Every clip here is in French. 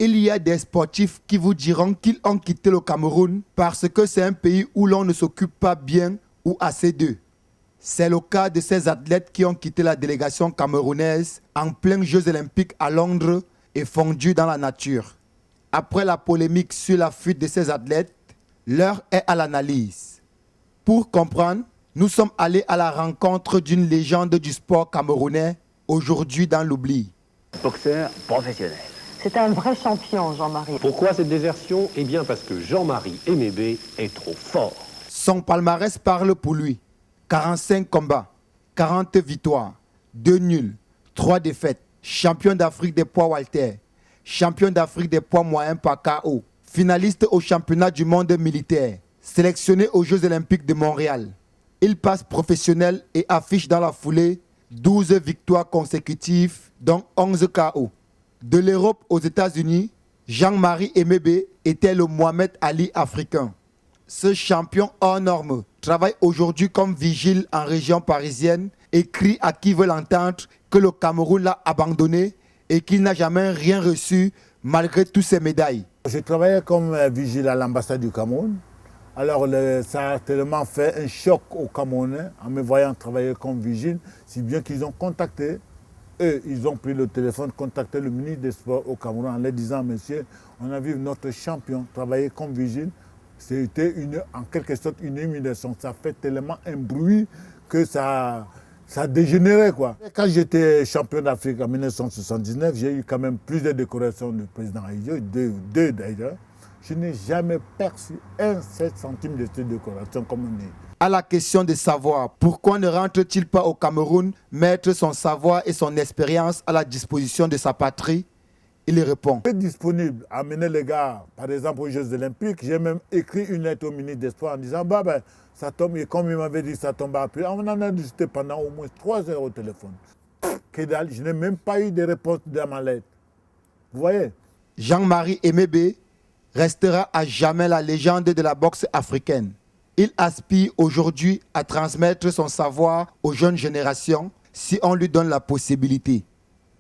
Il y a des sportifs qui vous diront qu'ils ont quitté le Cameroun parce que c'est un pays où l'on ne s'occupe pas bien ou assez d'eux. C'est le cas de ces athlètes qui ont quitté la délégation camerounaise en plein Jeux olympiques à Londres et fondus dans la nature. Après la polémique sur la fuite de ces athlètes, l'heure est à l'analyse. Pour comprendre, nous sommes allés à la rencontre d'une légende du sport camerounais, aujourd'hui dans l'oubli. Boxeur professionnel. C'est un vrai champion, Jean-Marie. Pourquoi cette désertion? Eh bien parce que Jean-Marie Emébé est trop fort. Son palmarès parle pour lui. 45 combats, 40 victoires, 2 nuls, 3 défaites. Champion d'Afrique des poids welter, champion d'Afrique des poids moyens par KO, finaliste au championnat du monde militaire, sélectionné aux Jeux olympiques de Montréal. Il passe professionnel et affiche dans la foulée 12 victoires consécutives, dont 11 KO. De l'Europe aux États-Unis, Jean-Marie Emébé était le Mohamed Ali africain. Ce champion hors norme travaille aujourd'hui comme vigile en région parisienne et crie à qui veut l'entendre que le Cameroun l'a abandonné et qu'il n'a jamais rien reçu malgré toutes ses médailles. Je travaillais comme vigile à l'ambassade du Cameroun. Alors ça a tellement fait un choc aux Camerounais en me voyant travailler comme vigile, si bien qu'ils ont contacté. Eux, ils ont pris le téléphone, contacté le ministre des Sports au Cameroun en leur disant « Monsieur, on a vu notre champion travailler comme vigile. » C'était en quelque sorte une humiliation. Ça fait tellement un bruit que ça dégénérait, quoi. Quand j'étais champion d'Afrique en 1979, j'ai eu quand même plusieurs décorations du président Aïdjo, deux d'ailleurs. Je n'ai jamais perçu un seul centime de cette décoration, comme on dit. À la question de savoir pourquoi ne rentre-t-il pas au Cameroun mettre son savoir et son expérience à la disposition de sa patrie, il répond. Je suis disponible à amener les gars, par exemple, aux Jeux Olympiques. J'ai même écrit une lettre au ministre des Sports en disant ça tombe, et comme il m'avait dit ça tombe après. On en a discuté pendant au moins 3 heures au téléphone. Kédal, je n'ai même pas eu de réponse dans ma lettre. Vous voyez? Jean-Marie Emébé restera à jamais la légende de la boxe africaine. Il aspire aujourd'hui à transmettre son savoir aux jeunes générations si on lui donne la possibilité.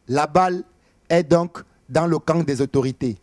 La balle est donc dans le camp des autorités.